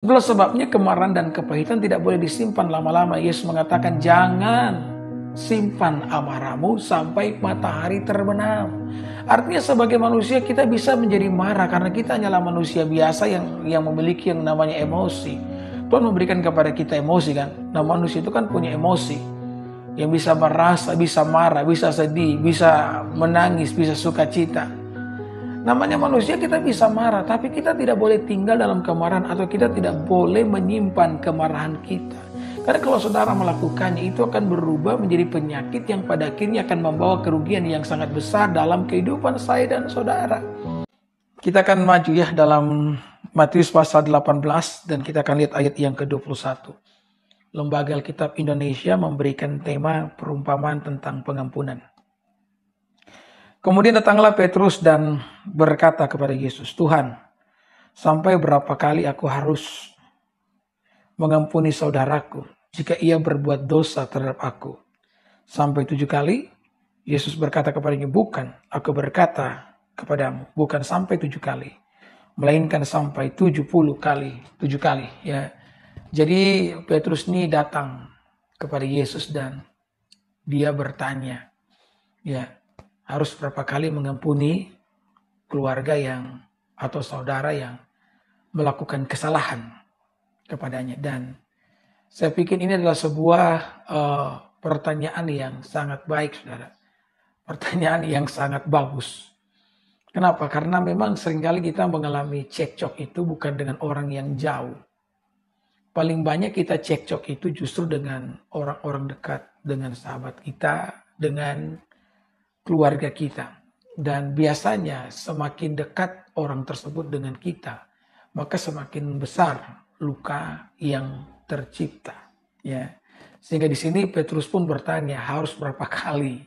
Itulah sebabnya kemarahan dan kepahitan tidak boleh disimpan lama-lama. Yesus mengatakan, jangan simpan amarahmu sampai matahari terbenam. Artinya sebagai manusia kita bisa menjadi marah karena kita hanyalah manusia biasa yang memiliki yang namanya emosi. Tuhan memberikan kepada kita emosi kan. Nah, manusia itu kan punya emosi. Yang bisa merasa, bisa marah, bisa sedih, bisa menangis, bisa sukacita. Namanya manusia, kita bisa marah, tapi kita tidak boleh tinggal dalam kemarahan atau kita tidak boleh menyimpan kemarahan kita. Karena kalau saudara melakukannya, itu akan berubah menjadi penyakit yang pada akhirnya akan membawa kerugian yang sangat besar dalam kehidupan saya dan saudara. Kita akan maju ya dalam Matius pasal 18 dan kita akan lihat ayat yang ke-21. Lembaga Alkitab Indonesia memberikan tema perumpamaan tentang pengampunan. Kemudian datanglah Petrus dan berkata kepada Yesus, Tuhan, sampai berapa kali aku harus mengampuni saudaraku jika ia berbuat dosa terhadap aku? Sampai 7 kali? Yesus berkata kepadanya, bukan, aku berkata kepadamu, bukan sampai 7 kali, melainkan sampai 70 kali, 7 kali. Ya. Jadi Petrus ini datang kepada Yesus dan dia bertanya, ya, harus berapa kali mengampuni keluarga yang atau saudara yang melakukan kesalahan kepadanya. Dan saya pikir ini adalah sebuah pertanyaan yang sangat baik, saudara. Pertanyaan yang sangat bagus. Kenapa? Karena memang seringkali kita mengalami cekcok itu bukan dengan orang yang jauh. Paling banyak kita cekcok itu justru dengan orang-orang dekat, dengan sahabat kita, dengan keluarga kita. Dan biasanya semakin dekat orang tersebut dengan kita, maka semakin besar luka yang tercipta. Ya. Sehingga di sini Petrus pun bertanya, harus berapa kali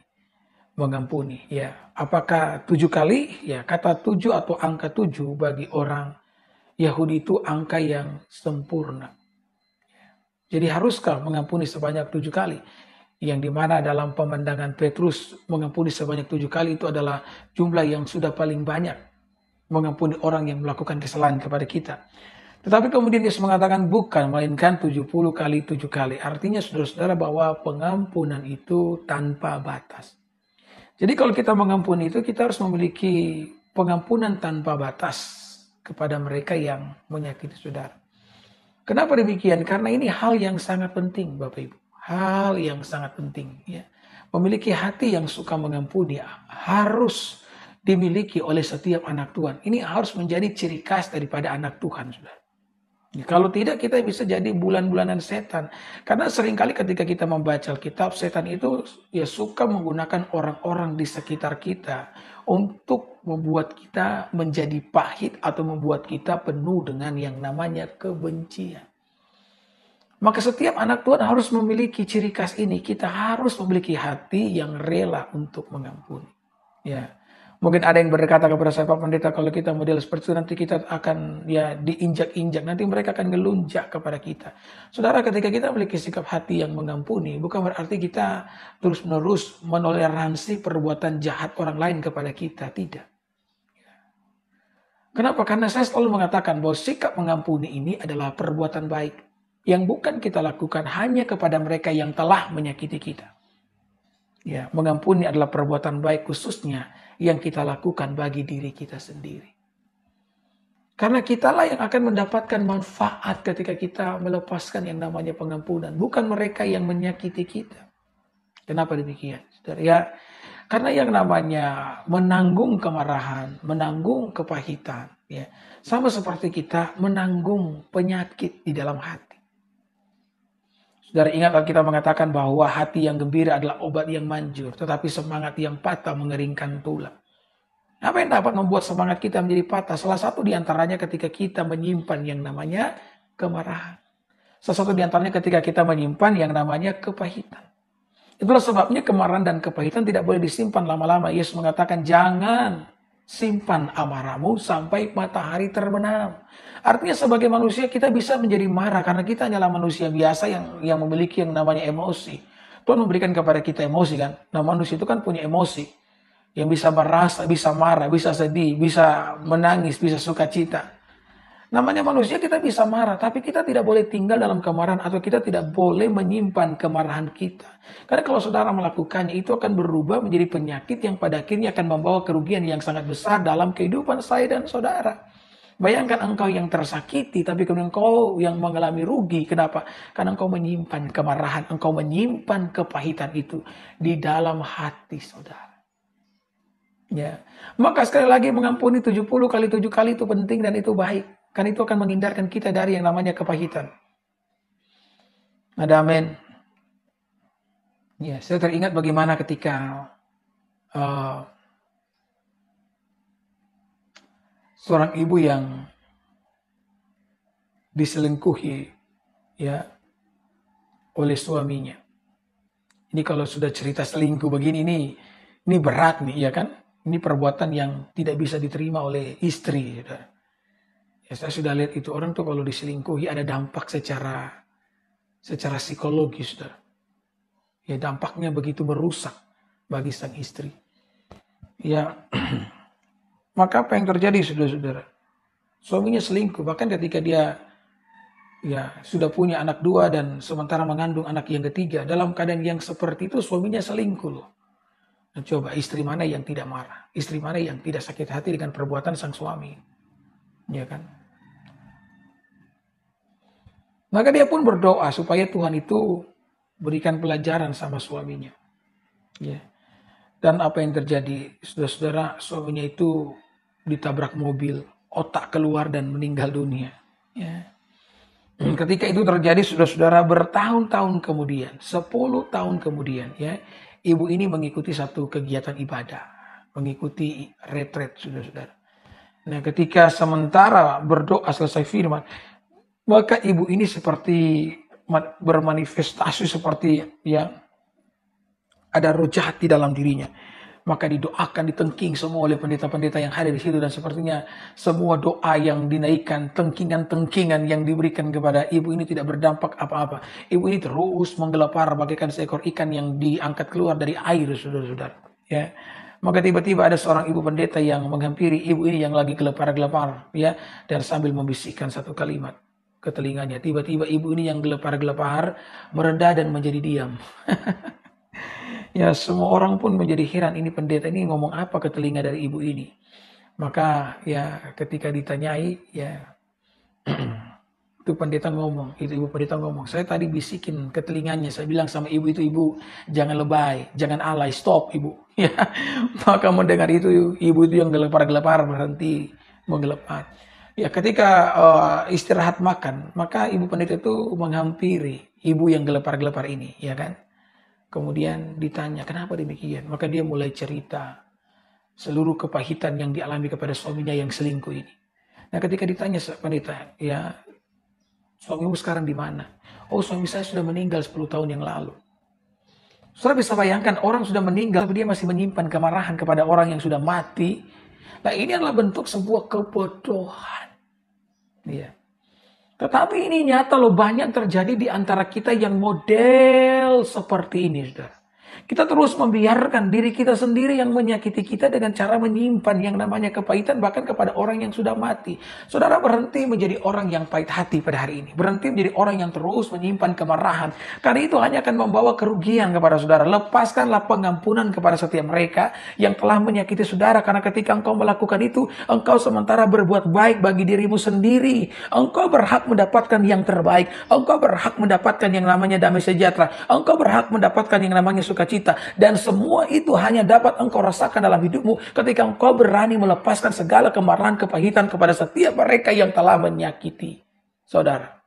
mengampuni? Ya. Apakah 7 kali? Ya, kata 7 atau angka 7 bagi orang Yahudi itu angka yang sempurna. Jadi haruskah mengampuni sebanyak 7 kali? Yang dimana dalam pemandangan Petrus mengampuni sebanyak 7 kali itu adalah jumlah yang sudah paling banyak mengampuni orang yang melakukan kesalahan kepada kita. Tetapi kemudian Yesus mengatakan bukan, melainkan 70 kali 7 kali. Artinya saudara-saudara bahwa pengampunan itu tanpa batas. Jadi kalau kita mengampuni itu kita harus memiliki pengampunan tanpa batas kepada mereka yang menyakiti saudara. Kenapa demikian? Karena ini hal yang sangat penting Bapak Ibu. Hal yang sangat penting. Ya. Memiliki hati yang suka mengampuni harus dimiliki oleh setiap anak Tuhan. Ini harus menjadi ciri khas daripada anak Tuhan. Saudara. Ya, kalau tidak kita bisa jadi bulan-bulanan setan. Karena seringkali ketika kita membaca Alkitab, setan itu ya suka menggunakan orang-orang di sekitar kita untuk membuat kita menjadi pahit atau membuat kita penuh dengan yang namanya kebencian. Maka setiap anak Tuhan harus memiliki ciri khas ini. Kita harus memiliki hati yang rela untuk mengampuni. Ya, mungkin ada yang berkata kepada saya, Pak Pendeta, kalau kita model seperti itu nanti kita akan ya diinjak-injak. Nanti mereka akan ngelunjak kepada kita. Saudara, ketika kita memiliki sikap hati yang mengampuni, bukan berarti kita terus-menerus menoleransi perbuatan jahat orang lain kepada kita. Tidak. Kenapa? Karena saya selalu mengatakan bahwa sikap mengampuni ini adalah perbuatan baik. Yang bukan kita lakukan hanya kepada mereka yang telah menyakiti kita. Ya, mengampuni adalah perbuatan baik khususnya yang kita lakukan bagi diri kita sendiri. Karena kitalah yang akan mendapatkan manfaat ketika kita melepaskan yang namanya pengampunan. Bukan mereka yang menyakiti kita. Kenapa demikian? Saudara? Ya, karena yang namanya menanggung kemarahan, menanggung kepahitan. Ya, sama seperti kita menanggung penyakit di dalam hati. Saudara ingat kita mengatakan bahwa hati yang gembira adalah obat yang manjur. Tetapi semangat yang patah mengeringkan tulang. Apa yang dapat membuat semangat kita menjadi patah? Salah satu diantaranya ketika kita menyimpan yang namanya kemarahan. Salah satu diantaranya ketika kita menyimpan yang namanya kepahitan. Itulah sebabnya kemarahan dan kepahitan tidak boleh disimpan lama-lama. Yesus mengatakan jangan simpan amarahmu sampai matahari terbenam. Artinya sebagai manusia kita bisa menjadi marah karena kita hanyalah manusia biasa yang memiliki yang namanya emosi. Tuhan memberikan kepada kita emosi kan. Nah manusia itu kan punya emosi. Yang bisa merasa, bisa marah, bisa sedih, bisa menangis, bisa sukacita. Namanya manusia kita bisa marah, tapi kita tidak boleh tinggal dalam kemarahan atau kita tidak boleh menyimpan kemarahan kita. Karena kalau saudara melakukannya, itu akan berubah menjadi penyakit yang pada akhirnya akan membawa kerugian yang sangat besar dalam kehidupan saya dan saudara. Bayangkan engkau yang tersakiti, tapi kemudian engkau yang mengalami rugi. Kenapa? Karena engkau menyimpan kemarahan, engkau menyimpan kepahitan itu di dalam hati saudara. Ya. Maka sekali lagi mengampuni 70 kali 7 kali itu penting dan itu baik. Karena itu akan menghindarkan kita dari yang namanya kepahitan. Ada amin. Ya, saya teringat bagaimana ketika seorang ibu yang diselingkuhi ya oleh suaminya. Ini kalau sudah cerita selingkuh begini ini berat nih ya kan? Ini perbuatan yang tidak bisa diterima oleh istri. Ya, saya sudah lihat itu orang tuh kalau diselingkuhi ada dampak secara psikologis. Ya dampaknya begitu merusak bagi sang istri. Ya, maka apa yang terjadi saudara-saudara? Suaminya selingkuh, bahkan ketika dia ya sudah punya anak 2 dan sementara mengandung anak yang ketiga. Dalam keadaan yang seperti itu suaminya selingkuh loh. Nah, coba istri mana yang tidak marah? Istri mana yang tidak sakit hati dengan perbuatan sang suami? Ya kan? Maka dia pun berdoa supaya Tuhan itu berikan pelajaran sama suaminya. Ya. Dan apa yang terjadi? Saudara-saudara, suaminya itu ditabrak mobil, otak keluar dan meninggal dunia. Ya. Ketika itu terjadi, saudara-saudara, bertahun-tahun kemudian, 10 tahun kemudian, ya, ibu ini mengikuti satu kegiatan ibadah, mengikuti retret, saudara-saudara. Nah, ketika sementara berdoa selesai firman, maka ibu ini seperti bermanifestasi seperti ya ada roh jahat di dalam dirinya. Maka didoakan, ditengking semua oleh pendeta-pendeta yang hadir di situ. Dan sepertinya semua doa yang dinaikkan, tengkingan-tengkingan yang diberikan kepada ibu ini tidak berdampak apa-apa. Ibu ini terus menggelepar bagaikan seekor ikan yang diangkat keluar dari air, saudara-saudara. Ya. Maka tiba-tiba ada seorang ibu pendeta yang menghampiri ibu ini yang lagi gelepar-gelepar. Ya. Dan sambil membisikkan satu kalimat ke telinganya. Tiba-tiba ibu ini yang gelepar-gelepar mereda dan menjadi diam. Ya semua orang pun menjadi heran, ini pendeta ini ngomong apa ke telinga dari ibu ini. Maka ya ketika ditanyai ya itu pendeta ngomong, itu ibu pendeta ngomong, saya tadi bisikin ke telinganya, saya bilang sama ibu itu, ibu jangan lebay, jangan alay, stop ibu. Ya, maka mendengar itu ibu itu yang gelepar-gelepar berhenti menggelepar. Ya ketika istirahat makan, maka ibu pendeta itu menghampiri ibu yang gelepar-gelepar ini, ya kan. Kemudian ditanya, kenapa demikian? Maka dia mulai cerita seluruh kepahitan yang dialami kepada suaminya yang selingkuh ini. Nah ketika ditanya pendeta, ya suamimu sekarang di mana? Oh suami saya sudah meninggal 10 tahun yang lalu. Saudara bisa bayangkan orang sudah meninggal, tapi dia masih menyimpan kemarahan kepada orang yang sudah mati. Nah ini adalah bentuk sebuah kebodohan. Iya. Tetapi ini nyata loh, banyak terjadi di antara kita yang model seperti ini, saudara. Kita terus membiarkan diri kita sendiri yang menyakiti kita dengan cara menyimpan yang namanya kepahitan bahkan kepada orang yang sudah mati. Saudara berhenti menjadi orang yang pahit hati pada hari ini. Berhenti menjadi orang yang terus menyimpan kemarahan. Karena itu hanya akan membawa kerugian kepada saudara. Lepaskanlah pengampunan kepada setiap mereka yang telah menyakiti saudara. Karena ketika engkau melakukan itu, engkau sementara berbuat baik bagi dirimu sendiri. Engkau berhak mendapatkan yang terbaik. Engkau berhak mendapatkan yang namanya damai sejahtera. Engkau berhak mendapatkan yang namanya sukacita. Dan semua itu hanya dapat engkau rasakan dalam hidupmu ketika engkau berani melepaskan segala kemarahan, kepahitan kepada setiap mereka yang telah menyakiti saudara.